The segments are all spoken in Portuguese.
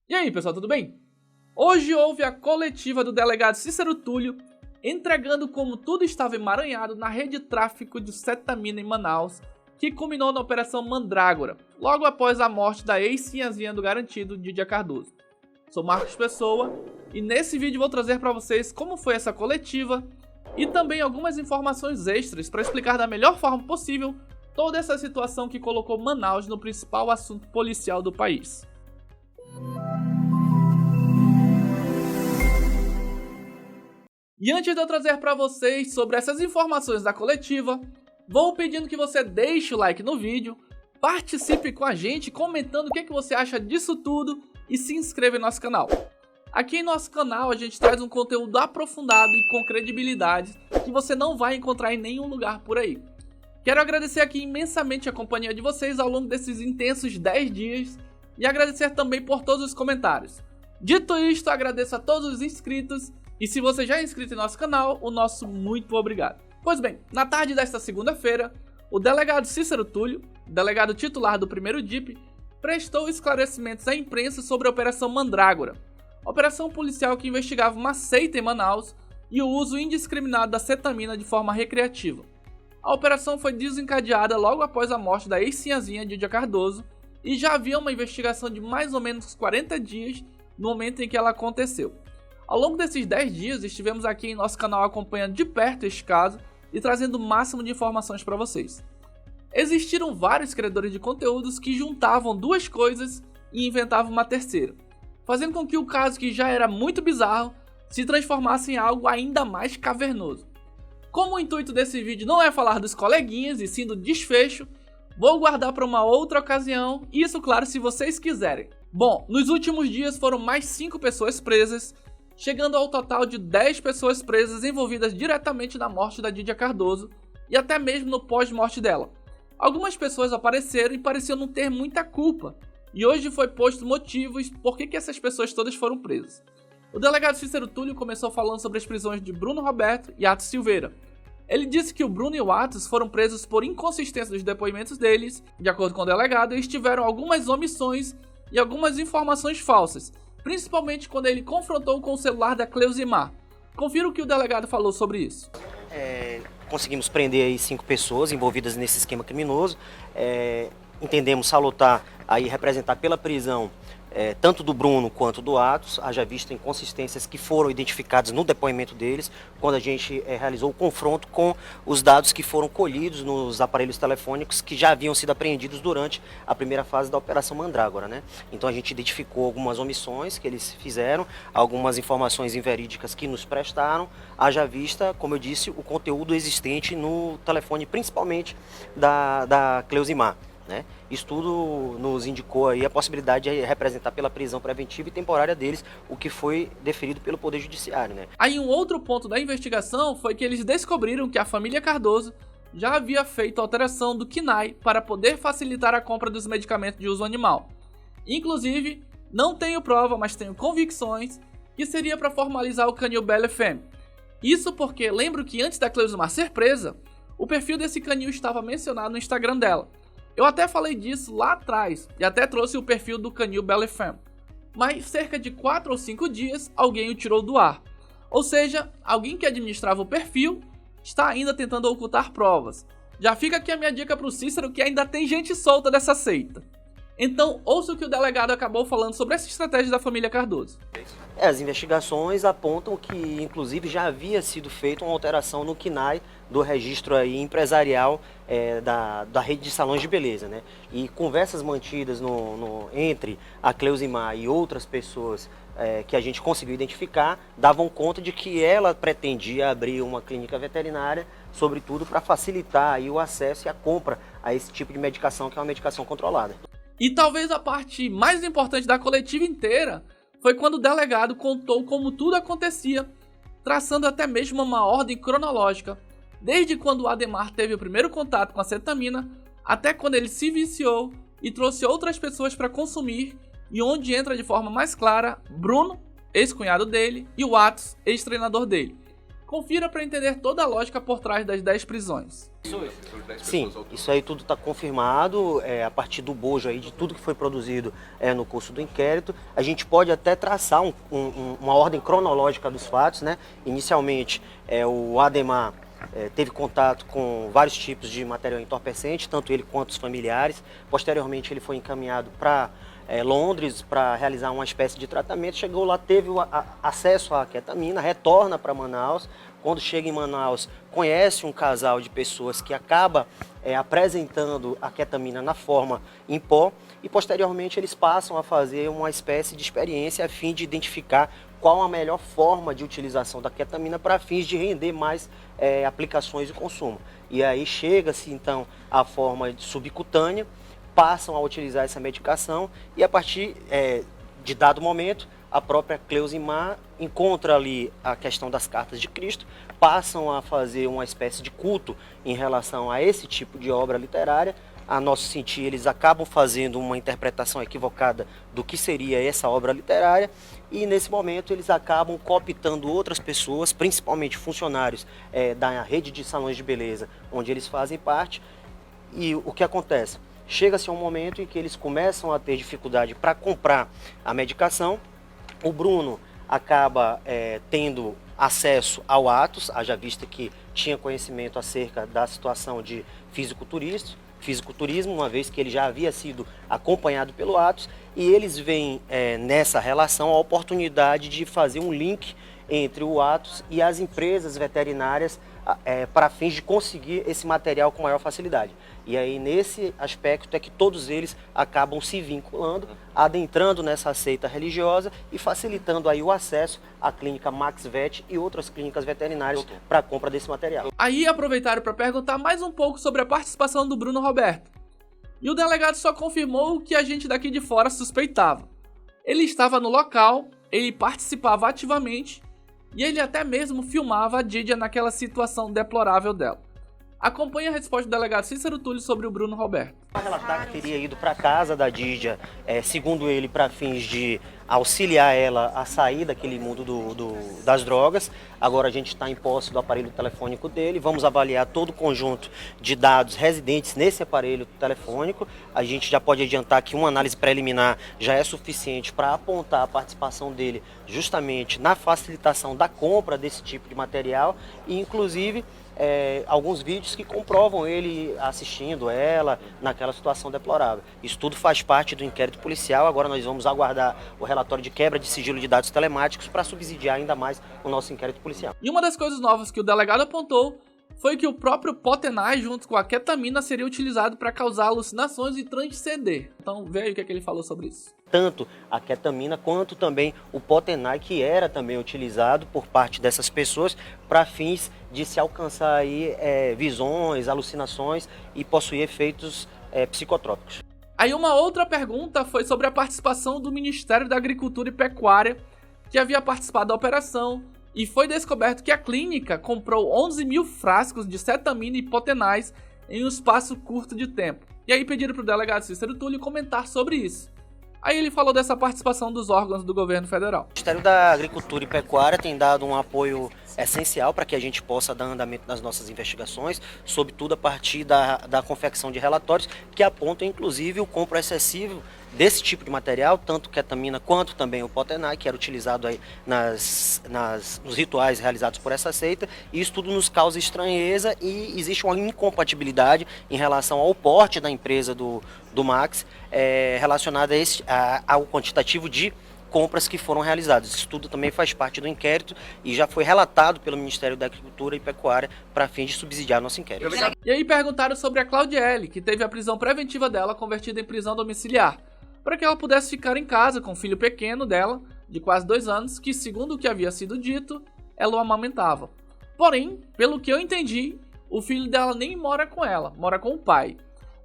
E aí, pessoal, tudo bem? Hoje houve a coletiva do delegado Cícero Túlio entregando como tudo estava emaranhado na rede de tráfico de cetamina em Manaus, que culminou na Operação Mandrágora, logo após a morte da ex-sinhazinha do garantido, Dídia Cardoso. Sou Marcos Pessoa e nesse vídeo vou trazer para vocês como foi essa coletiva e também algumas informações extras para explicar da melhor forma possível toda essa situação que colocou Manaus no principal assunto policial do país. E antes de eu trazer para vocês sobre essas informações da coletiva, vou pedindo que você deixe o like no vídeo, participe com a gente comentando o que você acha disso tudo e se inscreva em nosso canal. Aqui em nosso canal a gente traz um conteúdo aprofundado e com credibilidade que você não vai encontrar em nenhum lugar por aí. Quero agradecer aqui imensamente a companhia de vocês ao longo desses intensos 10 dias e agradecer também por todos os comentários. Dito isto, agradeço a todos os inscritos. E se você já é inscrito em nosso canal, o nosso muito obrigado. Pois bem, na tarde desta segunda-feira, o delegado Cícero Túlio, delegado titular do 1º DIP, prestou esclarecimentos à imprensa sobre a Operação Mandrágora, operação policial que investigava uma seita em Manaus e o uso indiscriminado da cetamina de forma recreativa. A operação foi desencadeada logo após a morte da ex-sinhazinha Dídia Cardoso e já havia uma investigação de mais ou menos 40 dias no momento em que ela aconteceu. Ao longo desses 10 dias, estivemos aqui em nosso canal acompanhando de perto este caso e trazendo o máximo de informações para vocês. Existiram vários criadores de conteúdos que juntavam duas coisas e inventavam uma terceira, fazendo com que o caso, que já era muito bizarro, se transformasse em algo ainda mais cavernoso. Como o intuito desse vídeo não é falar dos coleguinhas e sim do desfecho, vou guardar para uma outra ocasião, e isso, claro, se vocês quiserem. Bom, nos últimos dias foram mais 5 pessoas presas, chegando ao total de 10 pessoas presas envolvidas diretamente na morte da Dídia Cardoso e até mesmo no pós-morte dela. Algumas pessoas apareceram e pareciam não ter muita culpa, e hoje foi posto motivos por que essas pessoas todas foram presas. O delegado Cícero Túlio começou falando sobre as prisões de Bruno Roberto e Atos Silveira. Ele disse que o Bruno e o Atos foram presos por inconsistência dos depoimentos deles, de acordo com o delegado, eles tiveram algumas omissões e algumas informações falsas, principalmente quando ele confrontou com o celular da Cleusimar. Confira o que o delegado falou sobre isso. Conseguimos prender aí 5 pessoas envolvidas nesse esquema criminoso. Entendemos salutar aí representar pela prisão tanto do Bruno quanto do Atos, haja vista inconsistências que foram identificadas no depoimento deles, quando a gente realizou o confronto com os dados que foram colhidos nos aparelhos telefônicos que já haviam sido apreendidos durante a primeira fase da Operação Mandrágora, né? Então a gente identificou algumas omissões que eles fizeram, algumas informações inverídicas que nos prestaram, haja vista, como eu disse, o conteúdo existente no telefone, principalmente da Cleusimar. Isso tudo nos indicou aí a possibilidade de representar pela prisão preventiva e temporária deles, o que foi deferido pelo Poder Judiciário. Aí um outro ponto da investigação foi que eles descobriram que a família Cardoso já havia feito alteração do KNAI para poder facilitar a compra dos medicamentos de uso animal. Inclusive, não tenho prova, mas tenho convicções que seria para formalizar o canil BLFM. Isso porque lembro que antes da Cleusimar ser presa, o perfil desse canil estava mencionado no Instagram dela. Eu até falei disso lá atrás e até trouxe o perfil do canil BLFM, mas cerca de 4 ou 5 dias alguém o tirou do ar. Ou seja, alguém que administrava o perfil está ainda tentando ocultar provas. Já fica aqui a minha dica para o Cícero, que ainda tem gente solta dessa seita. Então ouça o que o delegado acabou falando sobre essa estratégia da família Cardoso. As investigações apontam que, inclusive, já havia sido feita uma alteração no KNAI do registro aí empresarial da rede de salões de beleza, né? E conversas mantidas entre a Cleusimar e outras pessoas que a gente conseguiu identificar davam conta de que ela pretendia abrir uma clínica veterinária, sobretudo para facilitar aí o acesso e a compra a esse tipo de medicação, que é uma medicação controlada. E talvez a parte mais importante da coletiva inteira foi quando o delegado contou como tudo acontecia, traçando até mesmo uma ordem cronológica, desde quando o Ademar teve o primeiro contato com a cetamina, até quando ele se viciou e trouxe outras pessoas para consumir, e onde entra de forma mais clara Bruno, ex-cunhado dele, e o Atos, ex-treinador dele. Confira para entender toda a lógica por trás das 10 prisões. Sim, isso aí tudo está confirmado a partir do bojo aí de tudo que foi produzido no curso do inquérito. A gente pode até traçar uma ordem cronológica dos fatos, né? Inicialmente, o Ademar teve contato com vários tipos de material entorpecente, tanto ele quanto os familiares. Posteriormente, ele foi encaminhado para Londres para realizar uma espécie de tratamento. Chegou lá, teve acesso à ketamina, retorna para Manaus. Quando chega em Manaus, conhece um casal de pessoas que acaba apresentando a ketamina na forma em pó e posteriormente eles passam a fazer uma espécie de experiência a fim de identificar qual a melhor forma de utilização da ketamina para fins de render mais aplicações e consumo. E aí chega-se então à forma subcutânea, passam a utilizar essa medicação e a partir de dado momento a própria Cleusimar encontra ali a questão das cartas de Cristo, passam a fazer uma espécie de culto em relação a esse tipo de obra literária. A nosso sentir, eles acabam fazendo uma interpretação equivocada do que seria essa obra literária e nesse momento eles acabam cooptando outras pessoas, principalmente funcionários da rede de salões de beleza, onde eles fazem parte. E o que acontece? Chega-se a um momento em que eles começam a ter dificuldade para comprar a medicação. O Bruno acaba tendo acesso ao Atos, haja vista que tinha conhecimento acerca da situação de fisiculturismo, uma vez que ele já havia sido acompanhado pelo Atos, e eles veem nessa relação a oportunidade de fazer um link entre o Atos e as empresas veterinárias para fins de conseguir esse material com maior facilidade. E aí, nesse aspecto, é que todos eles acabam se vinculando, adentrando nessa seita religiosa e facilitando aí o acesso à clínica MaxVet e outras clínicas veterinárias para a compra desse material. Aí aproveitaram para perguntar mais um pouco sobre a participação do Bruno Roberto. E o delegado só confirmou o que a gente daqui de fora suspeitava. Ele estava no local, ele participava ativamente e ele até mesmo filmava a Didia naquela situação deplorável dela. Acompanhe a resposta do delegado Cícero Túlio sobre o Bruno Roberto. Para relatar que teria ido para a casa da Didia, segundo ele, para fins de auxiliar ela a sair daquele mundo das drogas. Agora a gente está em posse do aparelho telefônico dele, vamos avaliar todo o conjunto de dados residentes nesse aparelho telefônico. A gente já pode adiantar que uma análise preliminar já é suficiente para apontar a participação dele justamente na facilitação da compra desse tipo de material e, inclusive, alguns vídeos que comprovam ele assistindo ela naquela situação deplorável. Isso tudo faz parte do inquérito policial. Agora nós vamos aguardar o relatório de quebra de sigilo de dados telemáticos para subsidiar ainda mais o nosso inquérito policial. E uma das coisas novas que o delegado apontou foi que o próprio Potenai junto com a ketamina seria utilizado para causar alucinações e transcender. Então vê aí o que ele falou sobre isso. Tanto a ketamina quanto também o Potenai, que era também utilizado por parte dessas pessoas para fins de se alcançar aí visões, alucinações e possuir efeitos psicotrópicos. Aí uma outra pergunta foi sobre a participação do Ministério da Agricultura e Pecuária, que havia participado da operação, e foi descoberto que a clínica comprou 11 mil frascos de cetamina e potenais em um espaço curto de tempo. E aí pediram para o delegado Cícero Túlio comentar sobre isso. Aí ele falou dessa participação dos órgãos do governo federal. O Ministério da Agricultura e Pecuária tem dado um apoio essencial para que a gente possa dar andamento nas nossas investigações, sobretudo a partir da confecção de relatórios que apontam, inclusive, o compro excessivo desse tipo de material, tanto ketamina quanto também o Potenai, que era utilizado aí nos rituais realizados por essa seita. E isso tudo nos causa estranheza e existe uma incompatibilidade em relação ao porte da empresa do Max, relacionada ao quantitativo de compras que foram realizadas. Isso tudo também faz parte do inquérito e já foi relatado pelo Ministério da Agricultura e Pecuária para fim de subsidiar nosso inquérito. E aí perguntaram sobre a Claudiele, que teve a prisão preventiva dela convertida em prisão domiciliar, para que ela pudesse ficar em casa com o filho pequeno dela, de quase 2 anos, que, segundo o que havia sido dito, ela o amamentava. Porém, pelo que eu entendi, o filho dela nem mora com ela, mora com o pai.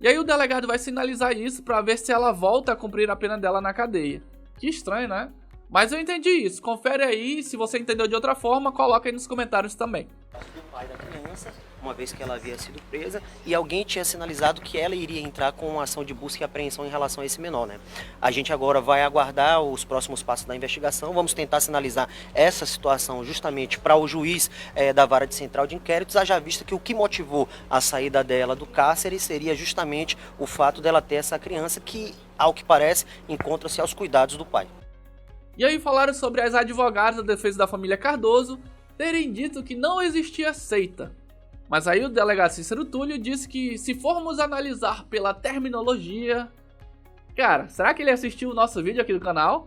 E aí o delegado vai sinalizar isso para ver se ela volta a cumprir a pena dela na cadeia. Que estranho, né? Mas eu entendi isso. Confere aí, se você entendeu de outra forma, coloca aí nos comentários também. do pai da criança, uma vez que ela havia sido presa, e alguém tinha sinalizado que ela iria entrar com uma ação de busca e apreensão em relação a esse menor, né? A gente agora vai aguardar os próximos passos da investigação, vamos tentar sinalizar essa situação justamente para o juiz da Vara de Central de Inquéritos, haja vista que o que motivou a saída dela do cárcere seria justamente o fato dela ter essa criança que, ao que parece, encontra-se aos cuidados do pai. E aí falaram sobre as advogadas da defesa da família Cardoso terem dito que não existia seita. Mas aí o delegado Cícero Túlio disse que, se formos analisar pela terminologia... Cara, será que ele assistiu o nosso vídeo aqui do canal?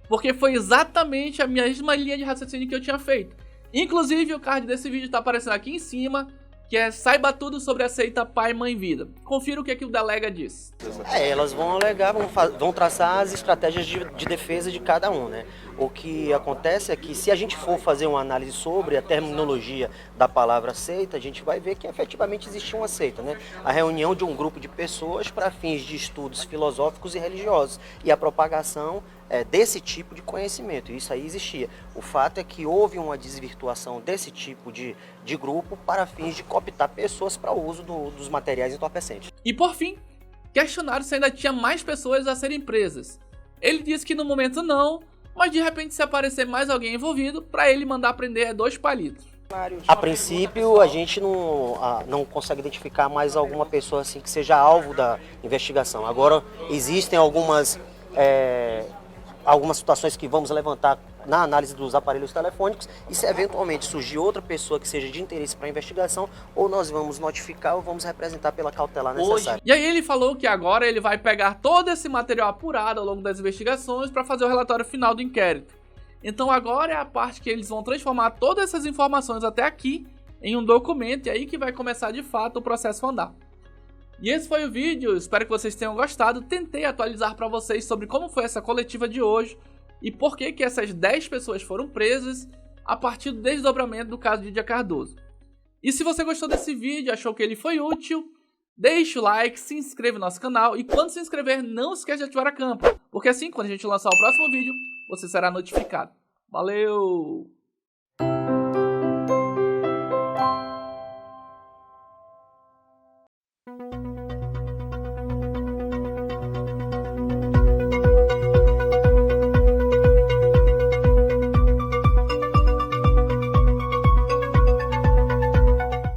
Porque foi exatamente a mesma linha de raciocínio que eu tinha feito. Inclusive o card desse vídeo está aparecendo aqui em cima, que é saiba tudo sobre a seita Pai, Mãe, Vida. Confira o que o delega diz. Elas vão alegar, vão traçar as estratégias de defesa de cada um, né? O que acontece é que, se a gente for fazer uma análise sobre a terminologia da palavra seita, a gente vai ver que efetivamente existia uma seita, né? A reunião de um grupo de pessoas para fins de estudos filosóficos e religiosos e a propagação desse tipo de conhecimento. Isso aí existia. O fato é que houve uma desvirtuação desse tipo de grupo para fins de cooptar pessoas para o uso dos materiais entorpecentes. E por fim, questionaram se ainda tinha mais pessoas a serem presas. Ele disse que no momento não, mas de repente, se aparecer mais alguém envolvido, para ele mandar prender 2 palitos. A princípio, a gente não consegue identificar mais alguma pessoa assim que seja alvo da investigação. Agora, existem algumas situações que vamos levantar na análise dos aparelhos telefônicos, e se eventualmente surgir outra pessoa que seja de interesse para a investigação, ou nós vamos notificar ou vamos representar pela cautelar necessária. E aí ele falou que agora ele vai pegar todo esse material apurado ao longo das investigações para fazer o relatório final do inquérito. Então agora é a parte que eles vão transformar todas essas informações até aqui em um documento, e aí que vai começar de fato o processo a andar. E esse foi o vídeo, espero que vocês tenham gostado. Tentei atualizar para vocês sobre como foi essa coletiva de hoje e por que essas 10 pessoas foram presas a partir do desdobramento do caso de Lídia Cardoso. E se você gostou desse vídeo, achou que ele foi útil, deixe o like, se inscreva no nosso canal, e quando se inscrever, não esqueça de ativar a campanha, porque assim, quando a gente lançar o próximo vídeo, você será notificado. Valeu!